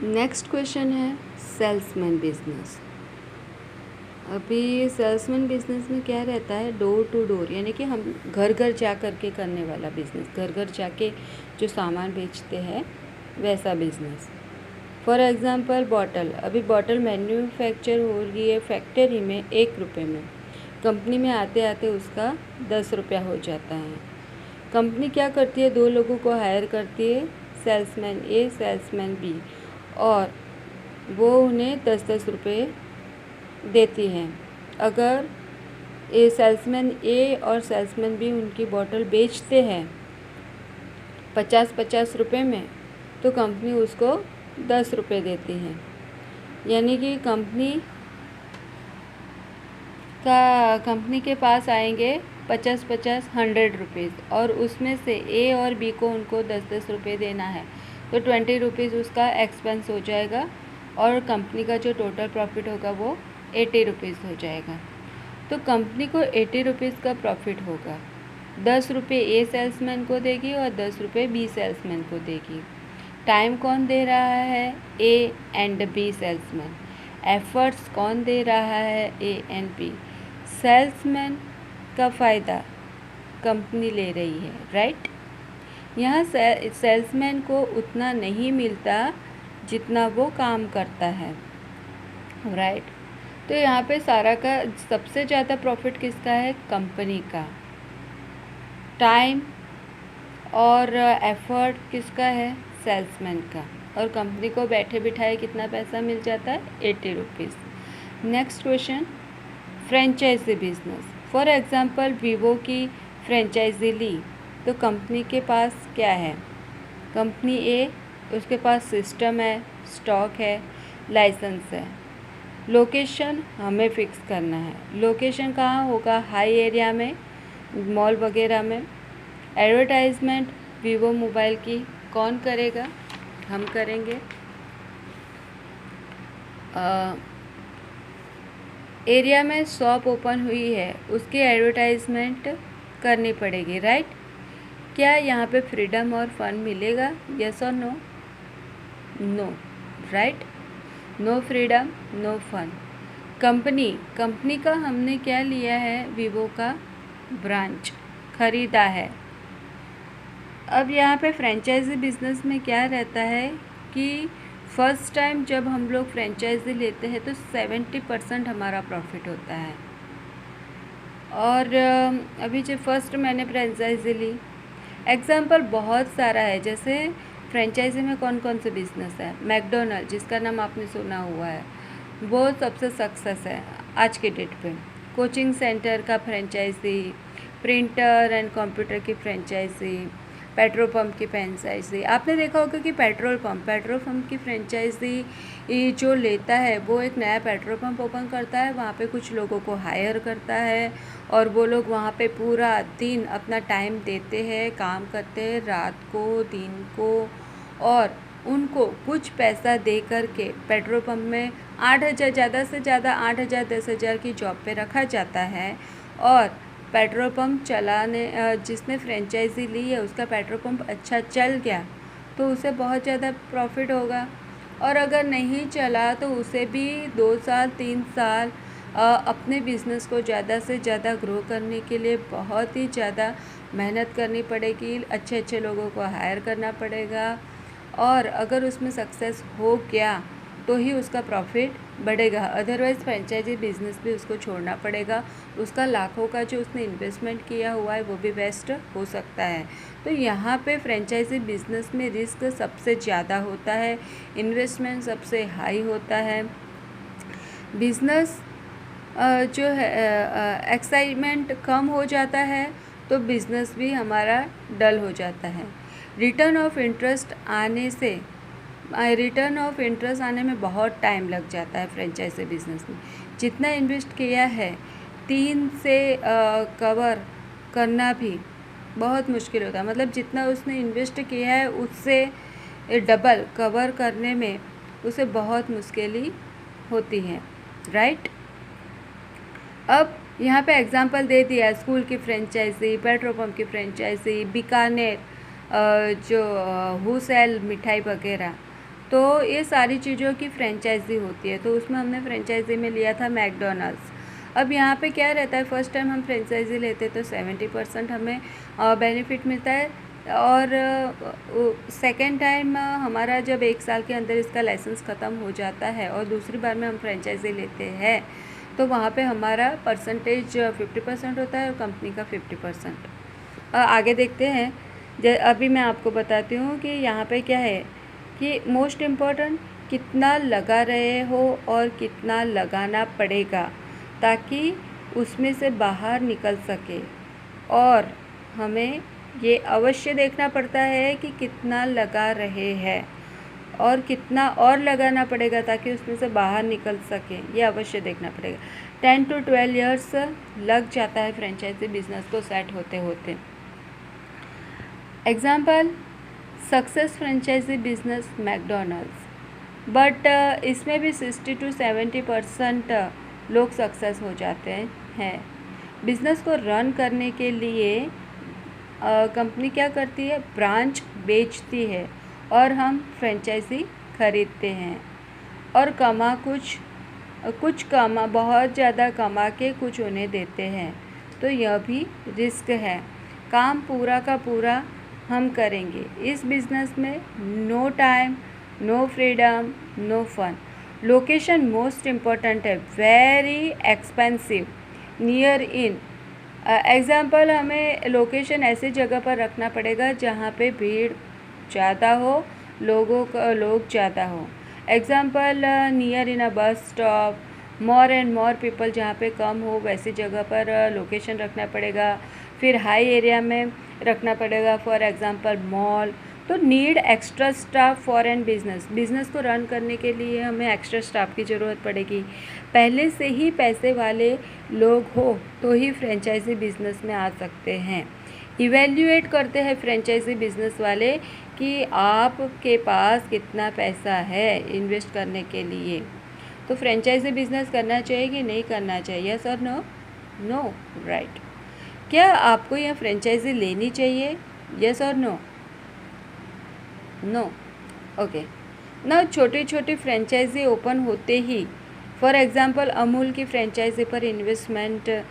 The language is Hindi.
नेक्स्ट क्वेश्चन है सेल्समैन बिजनेस। अभी सेल्समैन बिजनेस में क्या रहता है, डोर टू डोर, यानी कि हम घर घर जा कर के करने वाला बिजनेस, घर घर जाके जो सामान बेचते हैं वैसा बिजनेस। फॉर एग्ज़ाम्पल बॉटल, अभी बॉटल मैन्युफैक्चर हो रही है फैक्ट्री में 1 रुपये में, कंपनी में आते आते उसका 10 रुपया हो जाता है। कंपनी क्या करती है, 2 लोगों को हायर करती है, सेल्समैन ए सेल्समैन बी, और वो उन्हें 10-10 रुपये देती हैं। अगर ए सेल्समैन ए और सेल्समैन बी उनकी बॉटल बेचते हैं 50-50 रुपये में, तो कंपनी उसको 10 रुपये देती है। यानी कि कंपनी के पास आएंगे 50-50 100 रुपीज़, और उसमें से ए और बी को उनको 10-10 रुपये देना है, तो 20 रुपीज़ उसका एक्सपेंस हो जाएगा, और कंपनी का जो टोटल प्रॉफिट होगा वो 80 रुपीज़ हो जाएगा। तो कंपनी को 80 रुपीज़ का प्रॉफिट होगा। 10 रुपये ए सेल्समैन को देगी और 10 रुपये बी सेल्समैन को देगी। टाइम कौन दे रहा है, A and B salesman. Efforts कौन दे रहा है, ए एंड बी। सेल्समैन का फ़ायदा कंपनी ले रही है, राइट। यहाँ सेल्समैन को उतना नहीं मिलता जितना वो काम करता है, राइट। तो यहाँ पे सारा का सबसे ज़्यादा प्रॉफिट किसका है, कंपनी का। टाइम और एफर्ट किसका है, सेल्समैन का। और कंपनी को बैठे बिठाए कितना पैसा मिल जाता है, 80 rupees. Next question, franchise business. For example Vivo की फ्रेंचाइजी ली, तो कंपनी के पास क्या है, कंपनी ए, उसके पास सिस्टम है, स्टॉक है, लाइसेंस है। लोकेशन हमें फिक्स करना है, लोकेशन कहाँ होगा, हाई एरिया में, मॉल वगैरह में। एडवर्टाइजमेंट वीवो मोबाइल की कौन करेगा, हम करेंगे। एरिया में शॉप ओपन हुई है, उसकी एडवर्टाइजमेंट करनी पड़ेगी, राइट। क्या यहाँ पे फ्रीडम और फन मिलेगा, यस और no, no, right. No freedom no fun. Company का हमने क्या लिया है, वीवो का ब्रांच खरीदा है। अब यहाँ पे फ्रेंचाइजी बिजनेस में क्या रहता है कि फर्स्ट टाइम जब हम लोग फ्रेंचाइजी लेते हैं तो 70% हमारा प्रॉफिट होता है। और अभी जब फर्स्ट मैंने फ्रेंचाइजी ली, एग्जाम्पल बहुत सारा है, जैसे फ्रेंचाइजी में कौन कौन से बिजनेस है, मैकडोनल्ड जिसका नाम आपने सुना हुआ है, वो सबसे सक्सेस है आज के डेट पे। कोचिंग सेंटर का फ्रेंचाइजी, प्रिंटर एंड कंप्यूटर की फ्रेंचाइजी, पेट्रोल पंप की फ्रेंचाइजी। आपने देखा होगा कि पेट्रोल पंप की फ्रेंचाइजी जो लेता है वो एक नया पेट्रोल पंप ओपन करता है, वहाँ पे कुछ लोगों को हायर करता है, और वो लोग वहाँ पे पूरा दिन अपना टाइम देते हैं, काम करते हैं, रात को दिन को, और उनको कुछ पैसा दे कर के पेट्रोल पंप में 8,000, ज़्यादा से ज़्यादा 8,000 10,000 की जॉब पे रखा जाता है। और पेट्रोल पंप चलाने, जिसने फ्रेंचाइजी ली है उसका पेट्रोल पंप अच्छा चल गया तो उसे बहुत ज़्यादा प्रॉफिट होगा, और अगर नहीं चला तो उसे भी 2 साल 3 साल अपने बिज़नेस को ज़्यादा से ज़्यादा ग्रो करने के लिए बहुत ही ज़्यादा मेहनत करनी पड़ेगी, अच्छे अच्छे लोगों को हायर करना पड़ेगा, और अगर उसमें सक्सेस हो गया तो ही उसका प्रॉफिट बढ़ेगा, अदरवाइज़ फ्रेंचाइजी बिजनेस भी उसको छोड़ना पड़ेगा। उसका लाखों का जो उसने इन्वेस्टमेंट किया हुआ है वो भी वेस्ट हो सकता है। तो यहाँ पे फ्रेंचाइजी बिजनेस में रिस्क सबसे ज़्यादा होता है, इन्वेस्टमेंट सबसे हाई होता है। बिजनेस जो है एक्साइटमेंट कम हो जाता है तो बिजनेस भी हमारा डल हो जाता है। रिटर्न ऑफ इंटरेस्ट आने में बहुत टाइम लग जाता है फ्रेंचाइजी बिजनेस में। जितना इन्वेस्ट किया है 3 से कवर करना भी बहुत मुश्किल होता है, मतलब जितना उसने इन्वेस्ट किया है उससे डबल कवर करने में उसे बहुत मुश्किल होती है, राइट। अब यहाँ पे एग्जांपल दे दिया, स्कूल की फ्रेंचाइजी, पेट्रोल पंप की फ्रेंचाइजी, बीकानेर जो हुसेल मिठाई वगैरह। तो ये सारी चीज़ों की फ्रेंचाइजी होती है। तो उसमें हमने फ्रेंचाइजी में लिया था मैकडॉनल्ड्स। अब यहाँ पे क्या रहता है, फर्स्ट टाइम हम फ्रेंचाइजी लेते तो 70% हमें बेनिफिट मिलता है, और सेकेंड टाइम हमारा जब 1 साल के अंदर इसका लाइसेंस ख़त्म हो जाता है और दूसरी बार में हम फ्रेंचाइजी लेते हैं तो वहाँ पे हमारा परसेंटेज 50% होता है और कंपनी का 50%। आगे देखते हैं। अभी मैं आपको बताती हूँ कि यहाँ पे क्या है कि मोस्ट इम्पॉर्टेंट कितना लगा रहे हो और कितना लगाना पड़ेगा ताकि उसमें से बाहर निकल सके। और हमें ये अवश्य देखना पड़ता है कि कितना लगा रहे हैं और कितना और लगाना पड़ेगा ताकि उसमें से बाहर निकल सके, ये अवश्य देखना पड़ेगा। 10 to 12 ईयर्स लग जाता है फ्रेंचाइजी बिजनेस को सेट होते होते। Example, success franchise business McDonald's, but इसमें भी 60 to 70% लोग सक्सेस हो जाते हैं। बिज़नेस को रन करने के लिए कंपनी क्या करती है, ब्रांच बेचती है और हम फ्रेंचाइजी खरीदते हैं और बहुत ज़्यादा कमा के कुछ उन्हें देते हैं। तो यह भी रिस्क है। काम पूरा का पूरा हम करेंगे। इस बिज़नेस में no time, no freedom, no fun. Location most important है, very expensive, near in. Example, हमें लोकेशन ऐसी जगह पर रखना पड़ेगा जहाँ पे भीड़ ज़्यादा हो, लोग ज़्यादा हो। Example, near in a bus stop, more and more people, जहाँ पे कम हो वैसी जगह पर लोकेशन रखना पड़ेगा। फिर हाई एरिया में रखना पड़ेगा, फॉर एग्ज़ाम्पल मॉल। तो need extra staff for an business को रन करने के लिए हमें एक्स्ट्रा स्टाफ की ज़रूरत पड़ेगी। पहले से ही पैसे वाले लोग हो तो ही फ्रेंचाइजी बिज़नेस में आ सकते हैं। इवेल्युएट करते हैं फ्रेंचाइजी बिज़नेस वाले कि आपके पास कितना पैसा है इन्वेस्ट करने के लिए। तो फ्रेंचाइजी बिज़नेस करना चाहिए कि नहीं करना चाहिए, यस और नो? No, right. क्या आपको यह फ्रेंचाइजी लेनी चाहिए, यस और नो? No, okay. ना छोटी छोटी फ्रेंचाइजी ओपन होते ही, फॉर एग्ज़ाम्पल अमूल की फ्रेंचाइजी पर इन्वेस्टमेंट एंड